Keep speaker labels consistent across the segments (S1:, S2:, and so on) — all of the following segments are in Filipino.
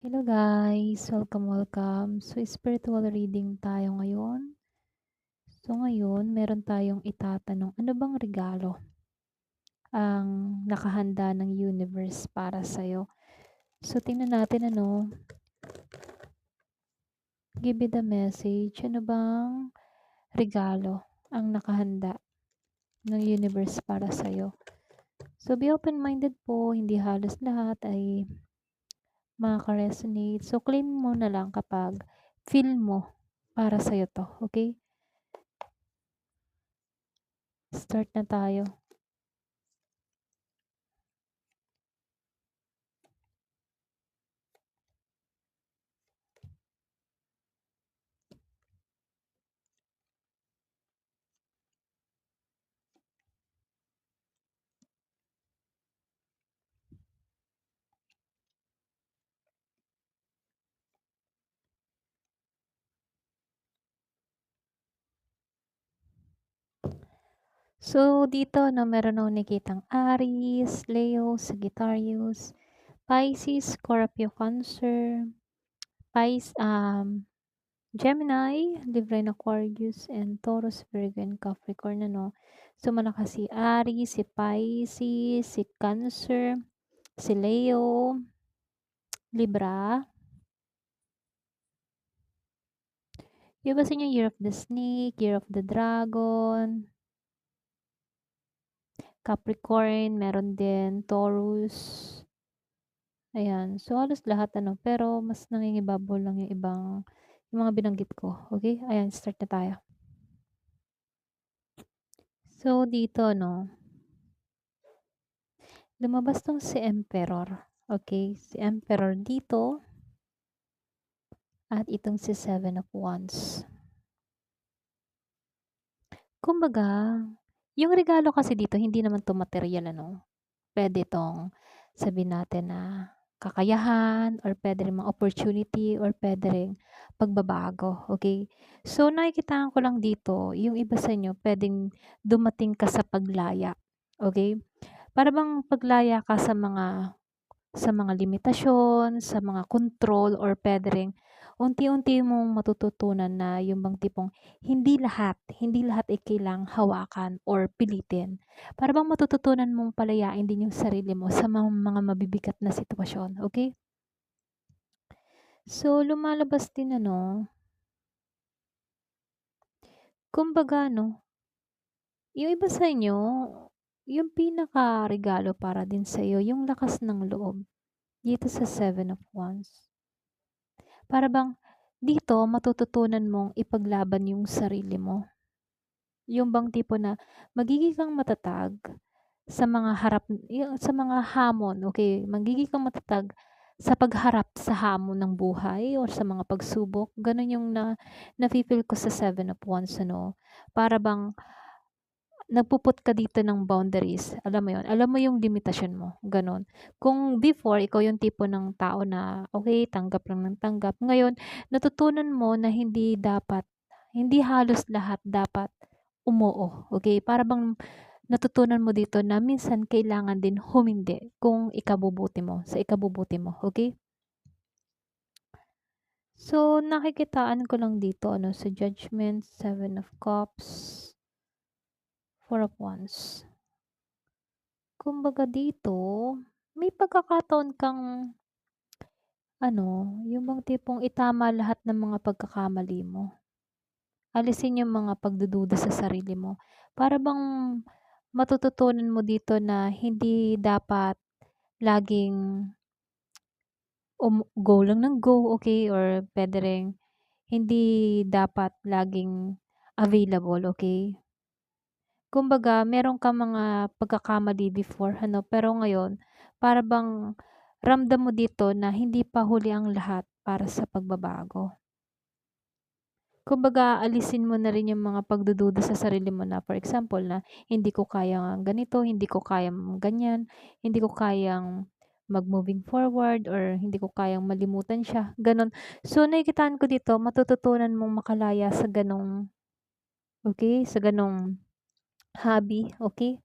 S1: Hello guys! Welcome. So, spiritual reading tayo ngayon. So, ngayon meron tayong itatanong, ano bang regalo ang nakahanda ng universe para sa'yo? So, tingnan natin give me the message. Ano bang regalo ang nakahanda ng universe para sa'yo? So, be open-minded po, hindi halos lahat ay makaka-resonate. So, claim mo na lang kapag feel mo para sa'yo to, okay? Start na tayo. So, dito meron akong nakitang Aries, Leo, Sagittarius, Pisces, Scorpio, Cancer, Gemini, Libra and Aquarius, and Taurus, Virgo, and Capricorn, So, malakas si Aries, si Pisces, si Cancer, si Leo, Libra. Yung ba sa inyo Year of the Snake, Year of the Dragon, Capricorn, meron din Taurus. Ayan. So, halos lahat pero mas nangingibabaw lang yung mga binanggit ko. Okay? Ayan, start na tayo. So, dito lumabas tong si Emperor. Okay? Si Emperor dito. At itong si Seven of Wands. Kumbaga, yung regalo kasi dito, hindi naman to material, Pwede tong sabihin natin na kakayahan or pwede rin mga opportunity or pwede rin pagbabago, okay? So, nakikitaan ko lang dito, yung iba sa inyo pwedeng dumating ka sa paglaya, okay? Para bang paglaya ka sa mga limitasyon, sa mga control or pwede ring unti-unti mong matututunan na yung bang tipong hindi lahat ay kailangang hawakan or pilitin. Para bang matututunan mong palayain din yung sarili mo sa mga mabibigat na sitwasyon, okay? So, lumalabas din kumbaga yung iba sa inyo, yung pinaka-regalo para din sa iyo, yung lakas ng loob dito sa Seven of Wands. Para bang dito matututunan mong ipaglaban yung sarili mo. Yung bang tipo na magiging kang matatag sa mga hamon, okay? Magiging kang matatag sa pagharap sa hamon ng buhay or sa mga pagsubok. Ganun yung nafi-feel ko sa Seven of Wands, Para bang nagpuput ka dito ng boundaries. Alam mo 'yun, alam mo yung limitasyon mo, gano'n. Kung before ikaw yung tipo ng tao na, okay, tanggap lang ng tanggap. Ngayon, natutunan mo na hindi halos lahat dapat umoo, okay? Para bang natutunan mo dito na minsan kailangan din humindi kung ikabubuti mo, okay? So, nakikitaan ko lang dito sa Judgment, Seven of Cups, Four of Wands. Kumbaga dito, may pagkakataon kang yung bang tipong itama lahat ng mga pagkakamali mo. Alisin yung mga pagdududa sa sarili mo. Para bang matututunan mo dito na hindi dapat laging go lang ng go, okay? Or pwede rin hindi dapat laging available, okay? Kumbaga meron kang mga pagkakamali before pero ngayon para bang ramdam mo dito na hindi pa huli ang lahat para sa pagbabago. Kumbaga alisin mo na rin yung mga pagdududa sa sarili mo na for example na hindi ko kayang ganito, hindi ko kayang ganyan, hindi ko kayang mag-moving forward or hindi ko kayang malimutan siya, gano'n. So nakikitaan ko dito matututunan mong makalaya sa gano'ng, okay, sa gano'ng hobby, okay?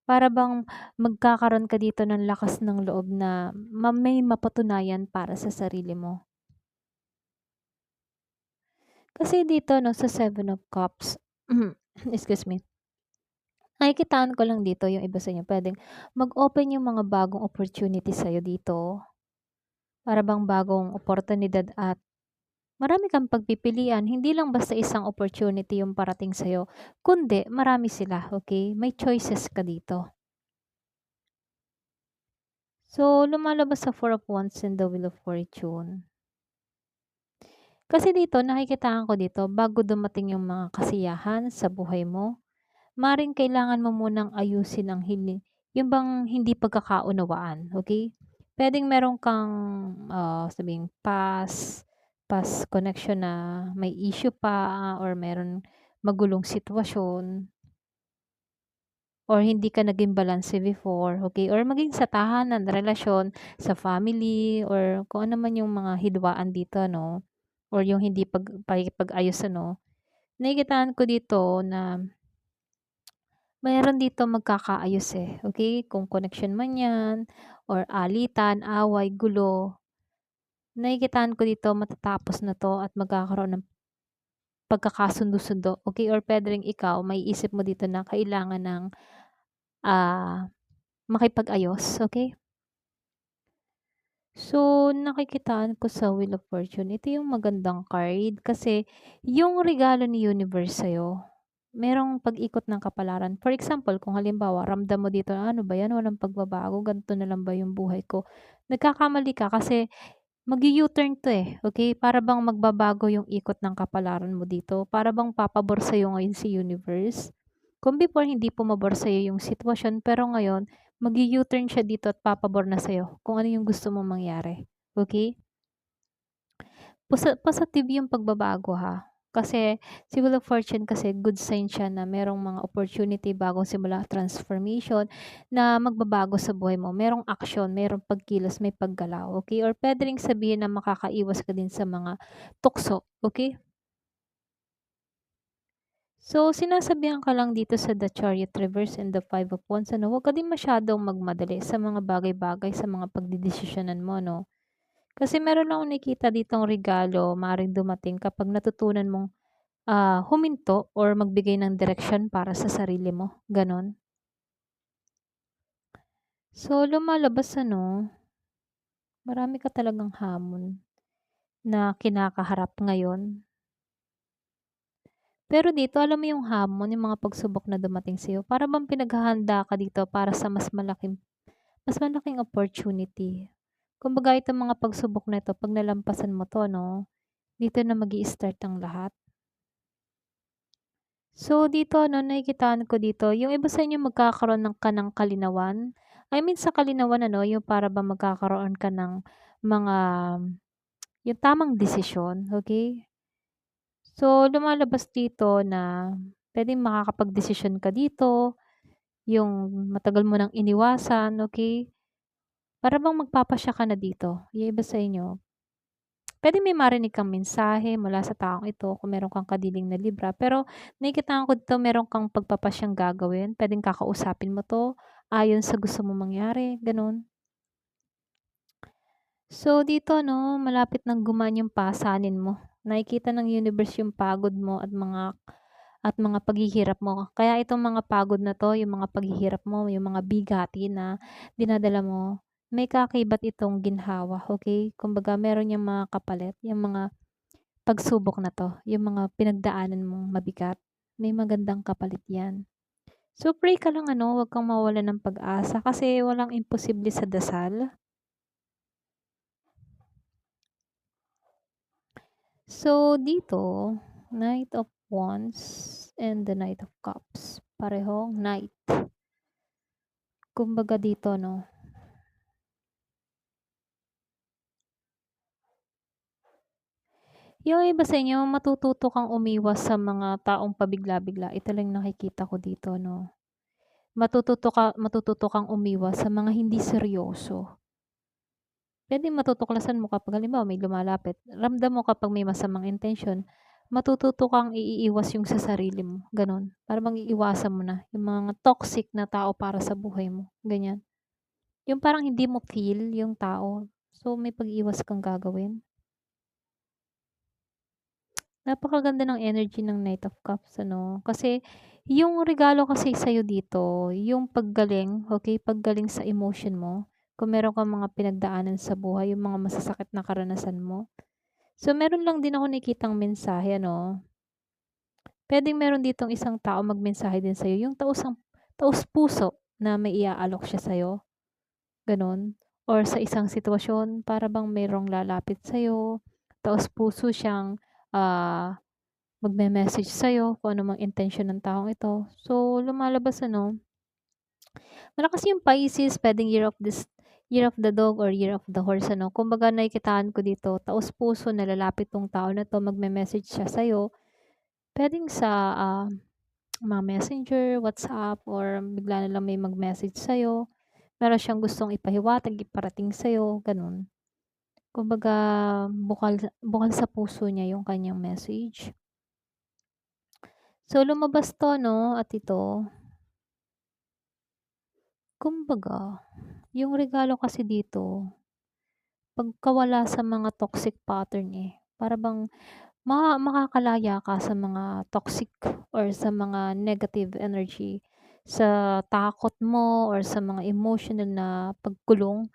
S1: Para bang magkakaroon ka dito ng lakas ng loob na may mapatunayan para sa sarili mo. Kasi dito 'no, sa Seven of Cups, excuse me, nakikitaan ko lang dito yung iba sa inyo puwedeng mag-open yung mga bagong opportunity sa'yo dito. Para bang bagong oportunidad at marami kang pagpipilian. Hindi lang basta isang opportunity yung parating sa'yo, kundi marami sila, okey? May choices ka dito. So, lumalabas sa Four of Wands and the Wheel of Fortune. Kasi dito nakikitaan ko dito bago dumating yung mga kasiyahan sa buhay mo, maaaring kailangan mo munang ayusin ang yung bang hindi pagkakaunawaan, okey? Puwedeng meron kang, sabihing past connection na may issue pa or meron magulong sitwasyon or hindi ka naging balanse before, okey? Or maging sa tahanan, relasyon, sa family or kung ano man yung mga hidwaan dito 'no, or yung hindi pakikipag-ayos ano. Nakikitaan ko dito na meron dito magkakaayos, eh, okey? Kung connection man 'yan or alitan, away, gulo, nakikitaan ko dito matatapos na 'to at magkakaroon ng pagkakasundo-sundo, okey? Or puwede ring ikaw maiisip mo dito na kailangan ng, makipag-ayos, okey? So, nakikitaan ko sa Wheel of Fortune, ito yung magandang card kasi yung regalo ni universe sa'yo, merong pag-ikot ng kapalaran. For example, kung halimbawa ramdam mo dito, "Ano ba 'yan, walang pagbabago, ganito na lang ba yung buhay ko?" Nagkakamali ka kasi mag-u-turn 'to, eh, okey? Para bang magbabago yung ikot ng kapalaran mo dito, para bang papabor sa'yo ngayon si universe. Kung before hindi pumabor sa'yo yung sitwasyon, pero ngayon mag-u-turn siya dito at papabor na sa'yo kung ano yung gusto mong mangyari, okey? Positive yung pagbabago ha, kasi si Wheel of Fortune kasi good sign siya na merong mga opportunity, bagong simula, transformation na magbabago sa buhay mo. Merong aksyon, merong pagkilos, may paggalaw, okey? Or puwede ring sabihin na makakaiwas ka din sa mga tukso, okey? So, sinasabihan ka lang dito sa The Chariot reverse and the Five of Wands ano, huwag ka din masyadong magmadali sa mga bagay-bagay, sa mga pagdedesisyonan mo 'no. Kasi meron akong nakikita ditong regalo maaaring dumating kapag natutunan mong, huminto or magbigay ng direksyon para sa sarili mo, gano'n. So, lumalabas ano, marami ka talagang hamon na kinakaharap ngayon. Pero dito alam mo yung hamon, yung mga pagsubok na dumating sa'yo, para bang pinaghahanda ka dito para sa mas malaking opportunity. Kumbaga itong mga pagsubok na ito 'pag nalampasan mo 'to 'no, dito na mag-i-start ang lahat. So dito 'no, nakikitaan ko dito, yung iba sa inyo magkakaroon ng kalinawan. I mean sa kalinawan ano, yung para bang magkakaroon ka ng mga yung tamang desisyon, okey? So lumalabas dito na puwedeng makakapagdesisyon ka dito, yung matagal mo ng iniwasan, okey? Para bang magpapasya ka na dito, yung iba sa inyo. Puwedeng may marinig kang mensahe mula sa taong ito kung meron kang kadiling na libra, pero nakikitaan ko dito meron kang pagpapasyang gagawin, puwedeng kakausapin mo 'to ayon sa gusto mong mangyari, gano'n. So dito 'no, malapit ng gumaan yung pasanin mo. Nakikita ng universe yung pagod mo at mga paghihirap mo. Kaya itong mga pagod na 'to, yung mga paghihirap mo, yung mga bigati na dinadala mo, may kaakibat itong ginhawa, okey? Kumbaga meron yang mga kapalit, yung mga pagsubok na 'to, yung mga pinagdaanan mong mabigat, may magandang kapalit 'yan. So pray ka lang ano, huwag kang mawalan ng pag-asa kasi walang imposible sa dasal. So dito, Knight of Wands and the Knight of Cups, parehong Knight. Kumbaga dito 'no, yung iba sa inyo matututo kang umiwas sa mga taong pabigla-bigla, ito lang nakikita ko dito 'no. Matututo kang umiwas sa mga hindi seryoso. Puwedeng matutuklasan mo kapag halimbawa may lumalapit, ramdam mo kapag may masamang intensyon, matututo kang iiwas yung sa sarili mo, gano'n. Para bang iiwasan mo na yung mga toxic na tao para sa buhay mo, ganyan. Yung parang hindi mo feel yung tao, so may pag-iwas kang gagawin. Napakaganda ng energy ng Knight of Cups ano, kasi yung regalo kasi sa'yo dito, yung paggaling, okey, paggaling sa emotion mo. Kung meron kang mga pinagdaanan sa buhay, yung mga masasakit na karanasan mo. So, meron lang din ako nakikitang mensahe ano, puwedeng meron ditong isang tao magmensahe din sa'yo, yung taos-puso na may iaalok siya sa'yo, gano'n. Or sa isang sitwasyon para bang merong lalapit sa'yo, taos-puso siyang, magme-message sa'yo kung ano mang intensyon ng taong ito. So, lumalabas ano, malakas yung Pisces, puwedeng Year of the Dog or Year of the Horse ano. Kumbaga nakikitaan ko dito, taos-puso na lalapit 'tong tao na 'to, magme-message siya sa'yo. Puwedeng sa, mga Messenger, WhatsApp or bigla na lang may mag-message sa'yo. Meron siyang gustong ipahiwatig, iparating sa'yo, gano'n. Kumbaga bukal sa puso niya yung kanyang message. So, lumabas 'to 'no at ito, kumbaga yung regalo kasi dito, pagkawala sa mga toxic pattern, eh, para bang makakalaya ka sa mga toxic or sa mga negative energy, sa takot mo or sa mga emotional na pagkulong,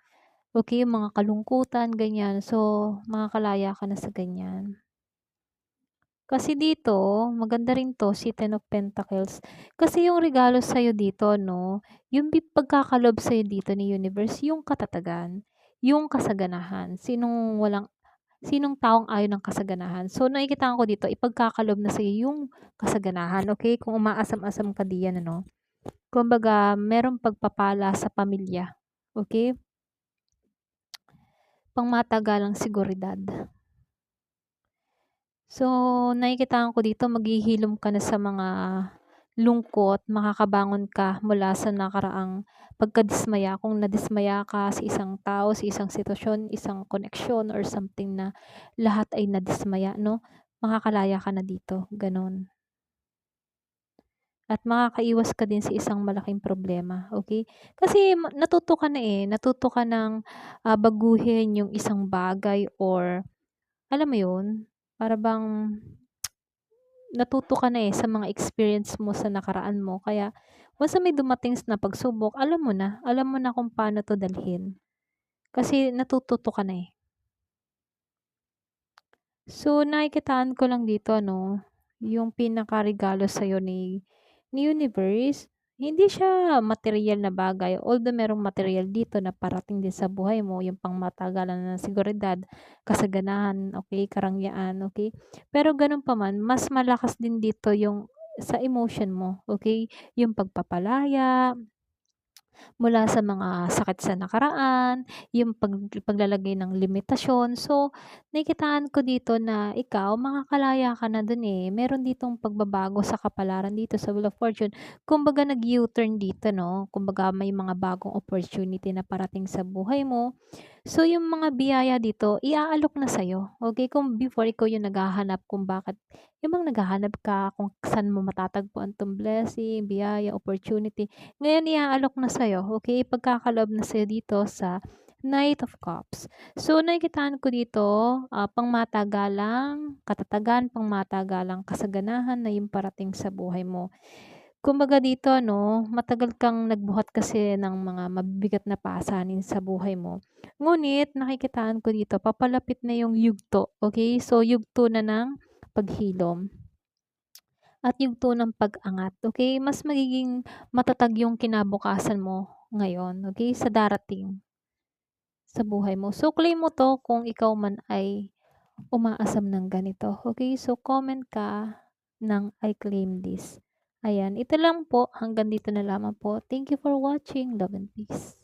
S1: okey, yung mga kalungkutan, ganyan. So, makakalaya ka na sa ganyan. Kasi dito, maganda rin 'to, si Ten of Pentacles. Kasi yung regalo sa'yo dito 'no, yung pagkakalob sa'yo dito ni Universe, yung katatagan, yung kasaganahan. Sinong taong ayaw ng kasaganahan? So, nakikitaan ko dito, ipagkakalob na sa'yo yung kasaganahan, okey? Kung umaasam-asam ka diyan ano, kumbaga merong pagpapala sa pamilya, okey? Pangmatagalang seguridad. So, nakikitaan ko dito maghihilom ka na sa mga lungkot, makakabangon ka mula sa nakaraang pagkadismaya. Kung nadismaya ka sa isang tao, sa isang sitwasyon, isang koneksyon or something na lahat ay nadismaya 'no, makakalaya ka na dito, gano'n. At makakaiwas ka din sa isang malaking problema, okey? Kasi natuto ka na, eh, natuto ka ng, baguhin yung isang bagay or alam mo yun, para bang natuto ka na, eh, sa mga experience mo sa nakaraan mo kaya once na may dumating na pagsubok, alam mo na kung paano 'to dalhin. Kasi natututo ka na, eh. So, nakikitaan ko lang dito ano, yung pinakaregalo sa'yo ni Universe, hindi siya material na bagay, although merong material dito na parating din sa buhay mo, yung pangmatagalan na seguridad, kasaganahan, okey, karangyaan, okey. Pero gano'n pa man, mas malakas din dito yung sa emotion mo, okey, yung pagpapalaya mula sa mga sakit sa nakaraan, yung paglalagay ng limitasyon. So, nakikitaan ko dito na ikaw makakalaya ka na dun, eh. Meron ditong pagbabago sa kapalaran dito sa Wheel of Fortune. Kumbaga nag-U-turn dito 'no, kumbaga may mga bagong opportunity na parating sa buhay mo. So, yung mga biyaya dito iaalok na sa'yo, okey? Kung before ikaw yung naghahanap kung bakit yung bang naghahanap ka kung saan mo matatagpuan 'tong blessing, biyaya, opportunity, ngayon iaalok na sa'yo, okey? Ipagkakaloob na sa'yo dito sa Knight of Cups. So, nakikitaan ko dito, pangmatagalang katatagan, pangmatagalang kasaganahan na yung parating sa buhay mo. Kumbaga dito 'no, matagal kang nagbuhat kasi ng mga mabibigat na pasanin sa buhay mo. Ngunit nakikitaan ko dito papalapit na yung yugto, okey? So, yugto na ng paghilom at yugto ng pag-angat, okey? Mas magiging matatag yung kinabukasan mo ngayon, okey, sa darating sa buhay mo. So, claim mo 'to kung ikaw man ay umaasam ng ganito, okey? So, comment ka ng I claim this. Ayan, ito lang po, hanggang dito na lamang po. Thank you for watching. Love and peace.